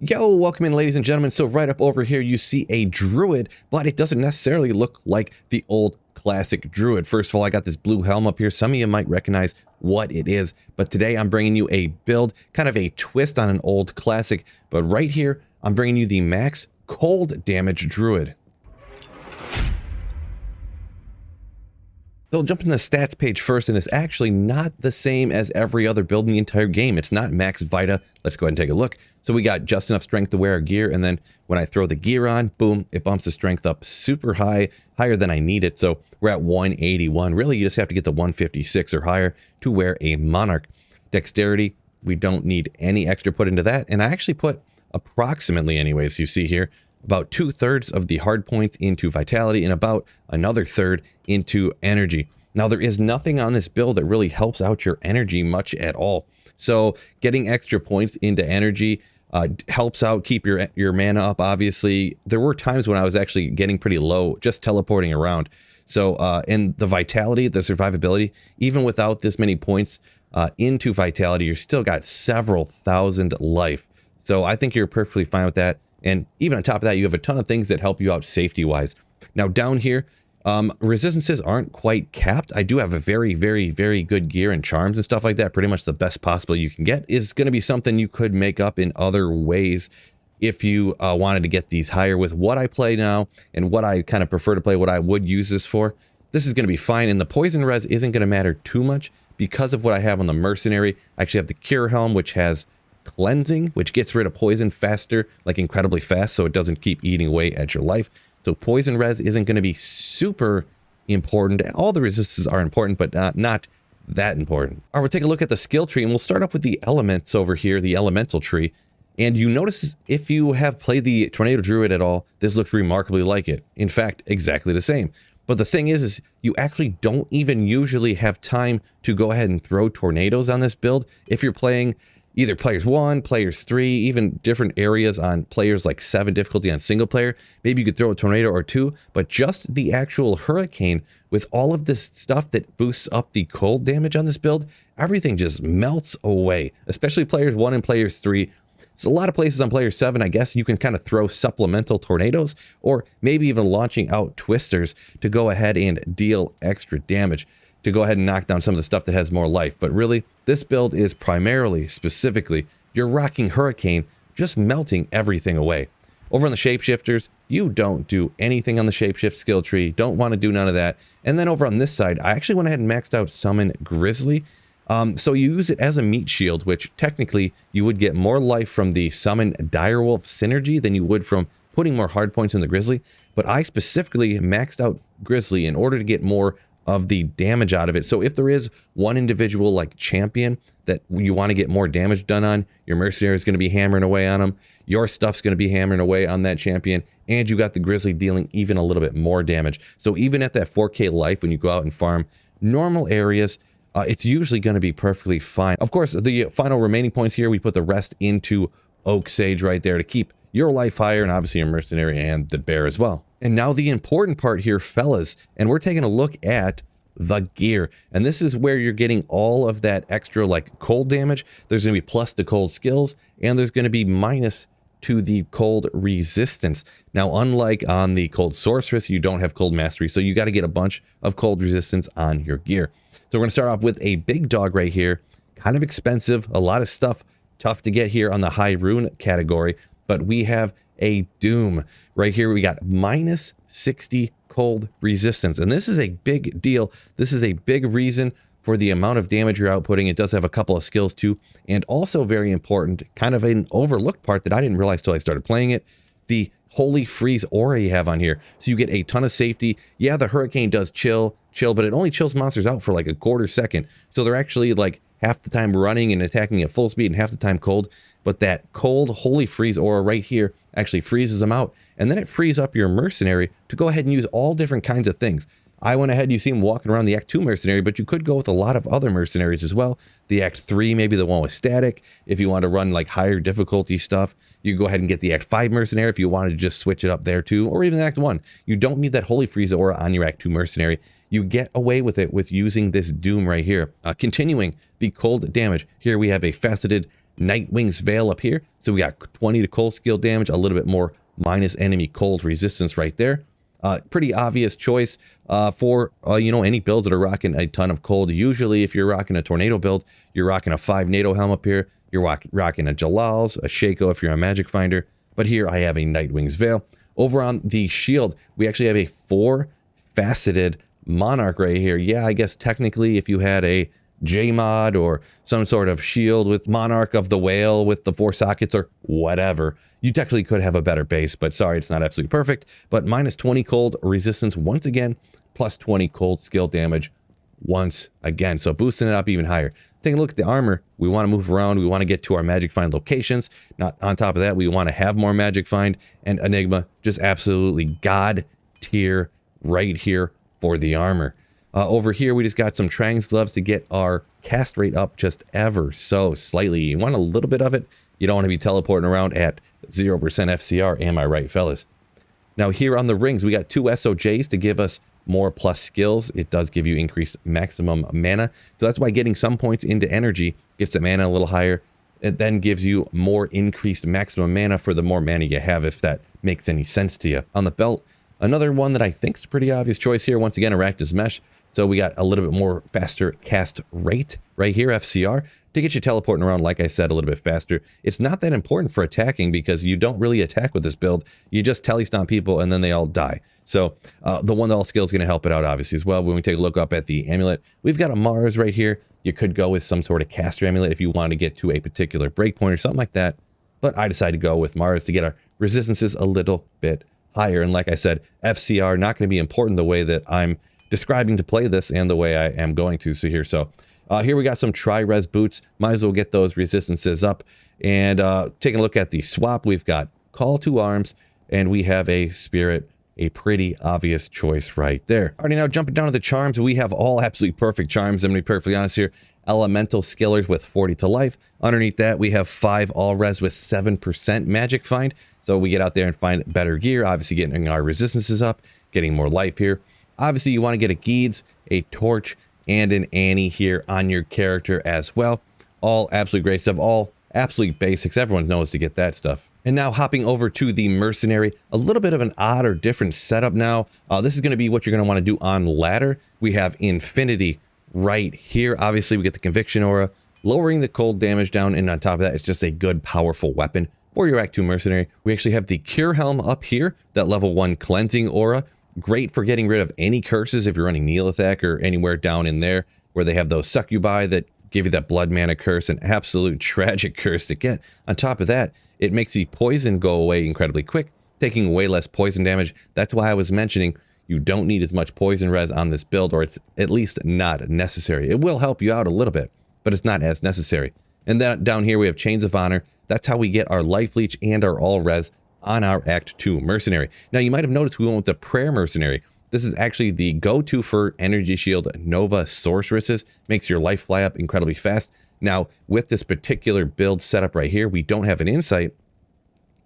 Yo, welcome in, ladies and gentlemen. So right up over here, you see a Druid, but it doesn't necessarily look like the old classic Druid. First of all, I got this blue helm up here. Some of you might recognize what it is, but today I'm bringing you a build, kind of a twist on an old classic. But right here, I'm bringing you the max cold damage Druid. So I'll jump in the stats page first, and it's actually not the same as every other build in the entire game. It's not max Vita. Let's go ahead and take a look. So we got just enough strength to wear our gear, and then when I throw the gear on, boom, it bumps the strength up super high, higher than I need it. So we're at 181. Really, you just have to get to 156 or higher to wear a Monarch. Dexterity, we don't need any extra put into that. And I actually put approximately, anyways, you see here, about 2/3 of the hard points into vitality and about another third into energy. Now, there is nothing on this build that really helps out your energy much at all. So getting extra points into energy helps out keep your mana up. Obviously, there were times when I was actually getting pretty low just teleporting around. So in the vitality, the survivability, even without this many points into vitality, you're still got several thousand life. So I think you're perfectly fine with that. And even on top of that, you have a ton of things that help you out safety-wise. Now, down here, resistances aren't quite capped. I do have a very, very, very good gear and charms and stuff like that. Pretty much the best possible you can get is going to be something you could make up in other ways if you wanted to get these higher. With what I play now and what I kind of prefer to play, what I would use this for, this is going to be fine. And the poison res isn't going to matter too much because of what I have on the Mercenary. I actually have the Cure Helm, which has cleansing, which gets rid of poison faster, like incredibly fast, so it doesn't keep eating away at your life. So poison res isn't going to be super important. All the resistances are important, but not that important. All right, we'll take a look at the skill tree, and we'll start off with the elements over here, the elemental tree. And you notice, if you have played the Tornado Druid at all, this looks remarkably like it. In fact, exactly the same. But the thing is you actually don't even usually have time to go ahead and throw tornadoes on this build if you're playing either players 1, players 3, even different areas on players like 7 difficulty on single player. Maybe you could throw a tornado or 2, but just the actual hurricane with all of this stuff that boosts up the cold damage on this build, everything just melts away, especially players 1 and players 3. So a lot of places on player 7, I guess you can kind of throw supplemental tornadoes or maybe even launching out twisters to go ahead and deal extra damage, to go ahead and knock down some of the stuff that has more life. But really, this build is primarily, specifically, you're rocking Hurricane, just melting everything away. Over on the Shapeshifters, you don't do anything on the Shapeshift skill tree, don't want to do none of that. And then over on this side, I actually went ahead and maxed out Summon Grizzly. So you use it as a meat shield, which technically you would get more life from the Summon Direwolf synergy than you would from putting more hard points in the Grizzly. But I specifically maxed out Grizzly in order to get more of the damage out of it. So if there is one individual like champion that you want to get more damage done on, your Mercenary is going to be hammering away on them, your stuff's going to be hammering away on that champion, and you got the Grizzly dealing even a little bit more damage. So even at that 4K life, when you go out and farm normal areas, it's usually going to be perfectly fine. Of course, the final remaining points here, we put the rest into Oak Sage right there to keep your life higher, and obviously your Mercenary and the Bear as well. And now the important part here, fellas, and we're taking a look at the gear. And this is where you're getting all of that extra like cold damage. There's going to be plus to cold skills, and there's going to be minus to the cold resistance. Now, unlike on the cold sorceress, you don't have cold mastery, so you got to get a bunch of cold resistance on your gear. So we're going to start off with a big dog right here, kind of expensive, a lot of stuff tough to get here on the high rune category, but we have a Doom right here. We got minus 60 cold resistance, and this is a big deal. This is a big reason for the amount of damage you're outputting. It does have a couple of skills too, and also very important, kind of an overlooked part that I didn't realize till I started playing it, the Holy Freeze aura you have on here. So you get a ton of safety. Yeah, the Hurricane does chill, but it only chills monsters out for like a quarter second. So they're actually like half the time running and attacking at full speed and half the time cold. But that cold Holy Freeze aura right here actually freezes them out. And then it frees up your Mercenary to go ahead and use all different kinds of things. I went ahead, you see him walking around the Act 2 Mercenary, but you could go with a lot of other Mercenaries as well. The Act 3, maybe the one with static. If you want to run like higher difficulty stuff, you go ahead and get the Act 5 Mercenary if you wanted to just switch it up there too, or even Act 1. You don't need that Holy Freeze aura on your Act 2 Mercenary. You get away with it with using this Doom right here. Continuing the cold damage, here we have a Faceted Nightwing's Veil up here. So we got 20 to cold skill damage, a little bit more minus enemy cold resistance right there. Pretty obvious choice for, you know, any builds that are rocking a ton of cold. Usually if you're rocking a tornado build, you're rocking a 5 NATO helm up here. You're rocking a Jalal's, a Shaco if you're a Magic Finder. But here I have a Nightwing's Veil. Over on the shield, we actually have a 4-faceted Monarch right here. Yeah, I guess technically if you had a J-mod or some sort of shield with Monarch of the Whale with the 4 sockets or whatever, you technically could have a better base, but sorry, it's not absolutely perfect. But minus 20 cold resistance once again, plus 20 cold skill damage once again. So boosting it up even higher. Take a look at the armor. We want to move around. We want to get to our Magic Find locations. Not on top of that, we want to have more Magic Find, and Enigma just absolutely god tier right here for the armor. Over here, we just got some Trang's gloves to get our cast rate up just ever so slightly. You want a little bit of it. You don't want to be teleporting around at 0% FCR. Am I right, fellas? Now here on the rings, we got 2 SOJs to give us more plus skills. It does give you increased maximum mana. So that's why getting some points into energy gets the mana a little higher. It then gives you more increased maximum mana for the more mana you have, if that makes any sense to you. On the belt, another one that I think is a pretty obvious choice here. Once again, Arachnus Mesh. So we got a little bit more faster cast rate right here, FCR, to get you teleporting around, like I said, a little bit faster. It's not that important for attacking because you don't really attack with this build. You just telestomp people and then they all die. So the one all skill is going to help it out obviously as well. When we take a look up at the amulet, we've got a Mars right here. You could go with some sort of caster amulet if you want to get to a particular breakpoint or something like that. But I decided to go with Mars to get our resistances a little bit higher. And like I said, FCR not going to be important the way that I'm describing to play this and the way I am going to. So here we got some tri-res boots. Might as well get those resistances up. And taking a look at the swap, we've got Call to Arms and we have a Spirit. A pretty obvious choice right there. Alrighty, now jumping down to the charms, we have all absolutely perfect charms. I'm going to be perfectly honest here. Elemental Skillers with 40 to life. Underneath that, we have 5 all res with 7% magic find. So we get out there and find better gear, obviously getting our resistances up, getting more life here. Obviously, you want to get a Geeds, a Torch, and an Annie here on your character as well. All absolutely great stuff, all absolute basics. Everyone knows to get that stuff. And now hopping over to the Mercenary, a little bit of an odd or different setup now. This is going to be what you're going to want to do on ladder. We have Infinity right here. Obviously, we get the Conviction Aura, lowering the cold damage down, and on top of that, it's just a good, powerful weapon for your Act 2 Mercenary. We actually have the Cure Helm up here, that level 1 Cleansing Aura. Great for getting rid of any curses if you're running Neolithic or anywhere down in there where they have those Succubi that give you that blood mana curse, an absolute tragic curse to get. On top of that, it makes the poison go away incredibly quick, taking way less poison damage. That's why I was mentioning you don't need as much poison res on this build, or it's at least not necessary. It will help you out a little bit, but it's not as necessary. And then down here we have Chains of Honor. That's how we get our Life Leech and our all res on our Act 2 Mercenary. Now you might have noticed we went with the Prayer Mercenary. This is actually the go-to for Energy Shield Nova Sorceresses. Makes your life fly up incredibly fast. Now, with this particular build setup right here, we don't have an insight,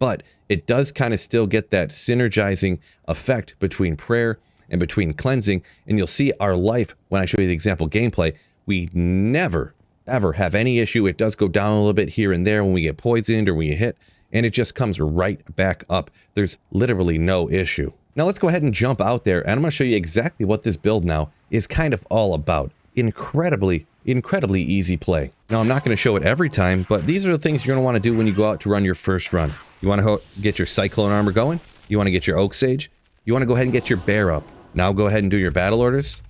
but it does kind of still get that synergizing effect between prayer and between cleansing. And you'll see our life, when I show you the example gameplay, we never, ever have any issue. It does go down a little bit here and there when we get poisoned or when you hit, and it just comes right back up. There's literally no issue. Now let's go ahead and jump out there, and I'm going to show you exactly what this build now is kind of all about. Incredibly easy play. Now I'm not going to show it every time, but these are the things you're going to want to do when you go out to run your first run. You want to get your Cyclone Armor going. You want to get your Oak Sage. You want to go ahead and get your Bear up. Now go ahead and do your battle orders.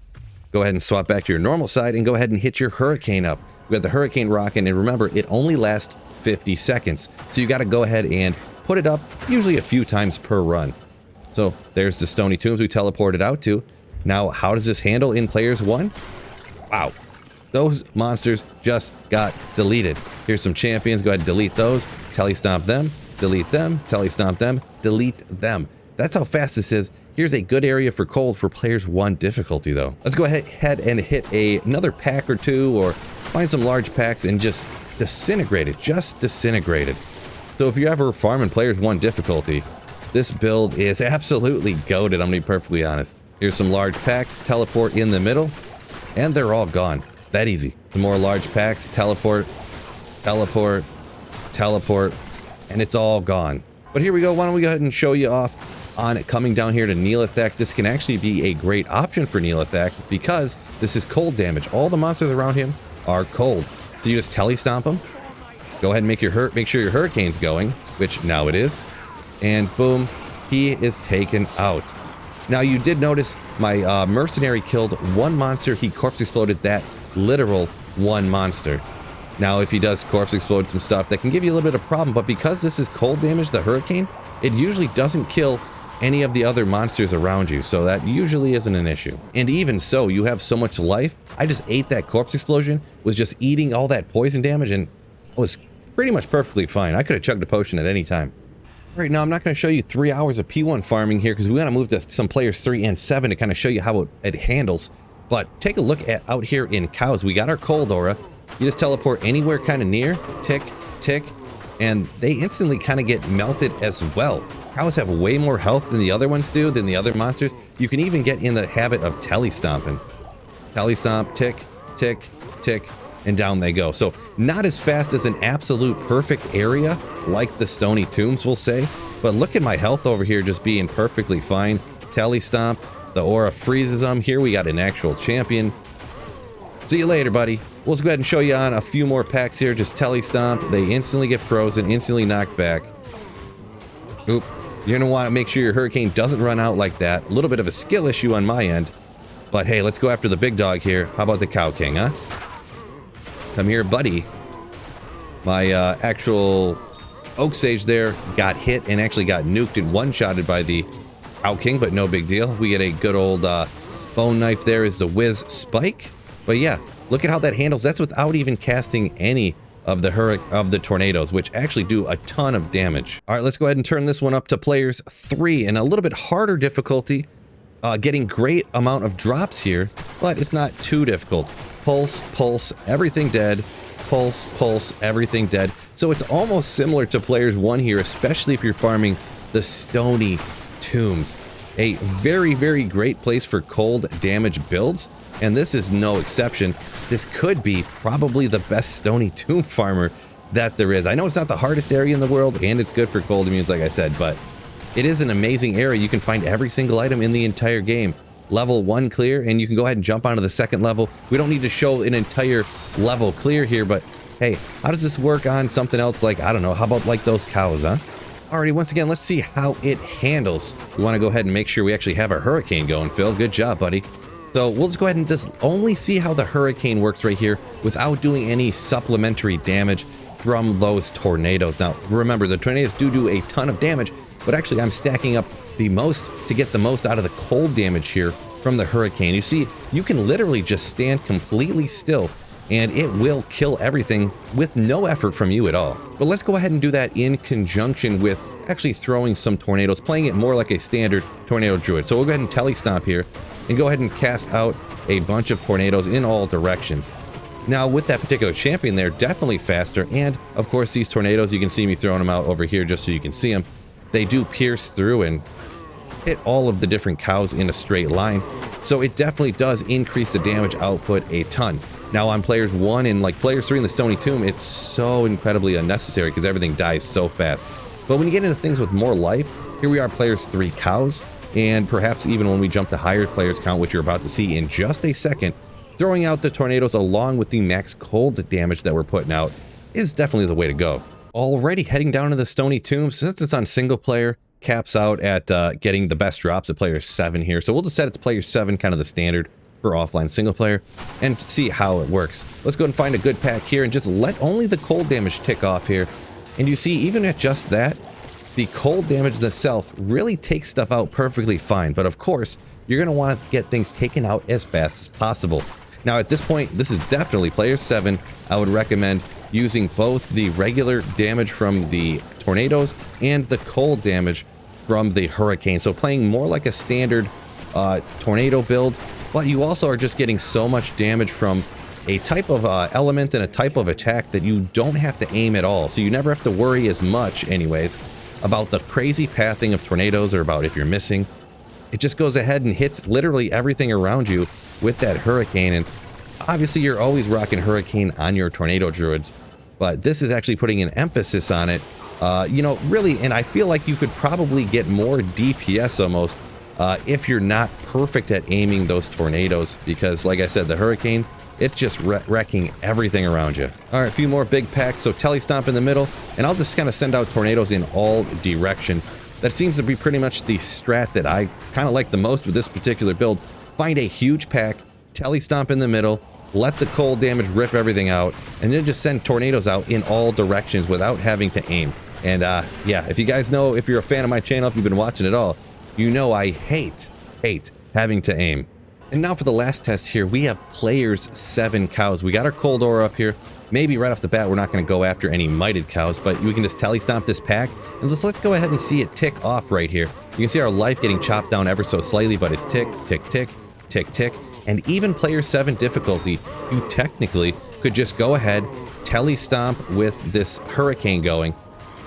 Go ahead and swap back to your normal side and go ahead and hit your Hurricane up. We got the Hurricane rocking, and remember, it only lasts 50 seconds. So you got to go ahead and put it up usually a few times per run. So there's the Stony Tombs we teleported out to. Now, how does this handle in Players 1? Wow. Those monsters just got deleted. Here's some champions. Go ahead and delete those. Telestomp them. Delete them. Telestomp them. Delete them. That's how fast this is. Here's a good area for cold for Players 1 difficulty, though. Let's go ahead and hit another pack or two, or find some large packs and just disintegrate it. Just disintegrate it. So if you're ever farming Players 1 difficulty, this build is absolutely goated, I'm going to be perfectly honest. Here's some large packs, teleport in the middle, and they're all gone. That easy. The more large packs, teleport, teleport, teleport, and it's all gone. But here we go. Why don't we go ahead and show you off on it coming down here to Neelathak. This can actually be a great option for Neelathak because this is cold damage. All the monsters around him are cold. So you just telestomp them. Go ahead and make sure your hurricane's going, which now it is. And boom, he is taken out. Now you did notice my mercenary killed one monster. He corpse exploded that literal one monster. Now if he does corpse explode some stuff, that can give you a little bit of problem, but because this is cold damage, the hurricane, it usually doesn't kill any of the other monsters around you, so that usually isn't an issue. And even so, you have so much life. I just ate that corpse explosion, was just eating all that poison damage, and was pretty much perfectly fine. I could have chugged a potion at any time. All right, now I'm not going to show you 3 hours of P1 farming here because we want to move to some players 3 and 7 to kind of show you how it handles. But take a look at out here in cows. We got our cold aura. You just teleport anywhere kind of near, tick, tick, and they instantly kind of get melted as well. Cows have way more health than the other ones do, than the other monsters. You can even get in the habit of telestomping. Telestomp, tick, tick, tick, and down they go. So not as fast as an absolute perfect area like the Stony Tombs will say, but look at my health over here just being perfectly fine. Telestomp, the aura freezes them. Here we got an actual champion. See you later, buddy. We'll just go ahead and show you on a few more packs here. Just telestomp. They instantly get frozen, instantly knocked back. Oop. You're going to want to make sure your hurricane doesn't run out like that. A little bit of a skill issue on my end. But hey, let's go after the big dog here. How about the Cow King, huh? Come here, buddy. My actual Oak Sage there got hit and actually got nuked and one-shotted by the Cow King, but no big deal. We get a good old bone knife there is the Whiz Spike. But yeah, look at how that handles. That's without even casting any of the tornadoes, which actually do a ton of damage. All right, let's go ahead and turn this one up to players 3 and a little bit harder difficulty. Getting great amount of drops here, but it's not too difficult. Pulse, pulse, everything dead. Pulse, pulse, everything dead. So it's almost similar to players 1 here, especially if you're farming the Stony Tombs. A very, very great place for cold damage builds, and this is no exception. This could be probably the best Stony Tomb farmer that there is. I know it's not the hardest area in the world, and it's good for cold immunes, like I said, but it is an amazing area. You can find every single item in the entire game. Level 1 clear, and you can go ahead and jump onto the second level. We don't need to show an entire level clear here, but hey, how does this work on something else like, I don't know, how about like those cows, huh? Alrighty, once again, let's see how it handles. We want to go ahead and make sure we actually have our hurricane going, Phil. Good job, buddy. So we'll just go ahead and just only see how the hurricane works right here without doing any supplementary damage from those tornadoes. Now, remember, the tornadoes do a ton of damage, but actually I'm stacking up the most to get the most out of the cold damage here from the hurricane. You see, you can literally just stand completely still and it will kill everything with no effort from you at all. But let's go ahead and do that in conjunction with actually throwing some tornadoes, playing it more like a standard tornado druid. So we'll go ahead and telestomp here and go ahead and cast out a bunch of tornadoes in all directions. Now with that particular champion there, definitely faster, and of course these tornadoes, you can see me throwing them out over here just so you can see them. They do pierce through and hit all of the different cows in a straight line, so it definitely does increase the damage output a ton. Now on players 1 and like players 3 in the Stony Tomb, it's so incredibly unnecessary because everything dies so fast. But when you get into things with more life, here we are players 3 cows, and perhaps even when we jump to higher players count, which you're about to see in just a second, throwing out the tornadoes along with the max cold damage that we're putting out is definitely the way to go. Already heading down to the Stony Tombs, since it's on single player, caps out at getting the best drops at player 7 here. So we'll just set it to player 7, kind of the standard for offline single player, and see how it works. Let's go and find a good pack here and just let only the cold damage tick off here. And you see, even at just that, the cold damage itself really takes stuff out perfectly fine. But of course, you're going to want to get things taken out as fast as possible. Now at this point, this is definitely player 7. I would recommend using both the regular damage from the tornadoes and the cold damage from the hurricane. So playing more like a standard tornado build, but you also are just getting so much damage from a type of element and a type of attack that you don't have to aim at all. So you never have to worry as much anyways about the crazy pathing of tornadoes or about if you're missing. It just goes ahead and hits literally everything around you with that hurricane. And obviously you're always rocking hurricane on your tornado druids, but this is actually putting an emphasis on it. You know, really, and I feel like you could probably get more DPS almost if you're not perfect at aiming those tornadoes, because like I said, the hurricane, it's just wrecking everything around you. All right, a few more big packs. So Telestomp in the middle, and I'll just kind of send out tornadoes in all directions. That seems to be pretty much the strat that I kind of like the most with this particular build. Find a huge pack, Telestomp in the middle, let the cold damage rip everything out, and then just send tornadoes out in all directions without having to aim. And yeah, if you guys know, if you're a fan of my channel, if you've been watching at all, you know I hate having to aim. And now for the last test here, we have players 7 cows. We got our cold aura up here. Maybe right off the bat, we're not going to go after any mited cows, but we can just Telestomp this pack. And let's go ahead and see it tick off right here. You can see our life getting chopped down ever so slightly, but it's tick, tick, tick, tick, tick. And even player 7 difficulty, you technically could just go ahead, Telestomp with this hurricane going,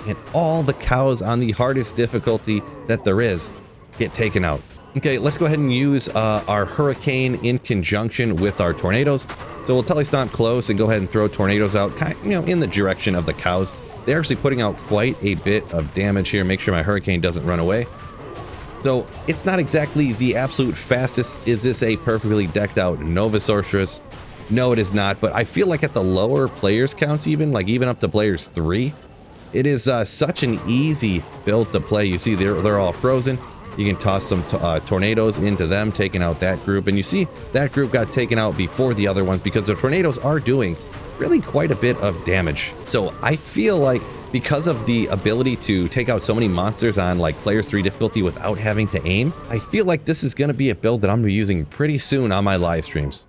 and all the cows on the hardest difficulty that there is get taken out. Okay, let's go ahead and use our hurricane in conjunction with our tornadoes. So we'll Telestomp close and go ahead and throw tornadoes out, kind of, you know, in the direction of the cows. They're actually putting out quite a bit of damage here. Make sure my hurricane doesn't run away. So it's not exactly the absolute fastest. Is this a perfectly decked out Nova Sorceress? No, it is not. But I feel like at the lower players counts, even up to players 3, it is such an easy build to play. You see, they're all frozen. You can toss some tornadoes into them, taking out that group. And you see that group got taken out before the other ones because the tornadoes are doing really quite a bit of damage. So I feel like because of the ability to take out so many monsters on like players 3 difficulty without having to aim, I feel like this is going to be a build that I'm going to be using pretty soon on my live streams.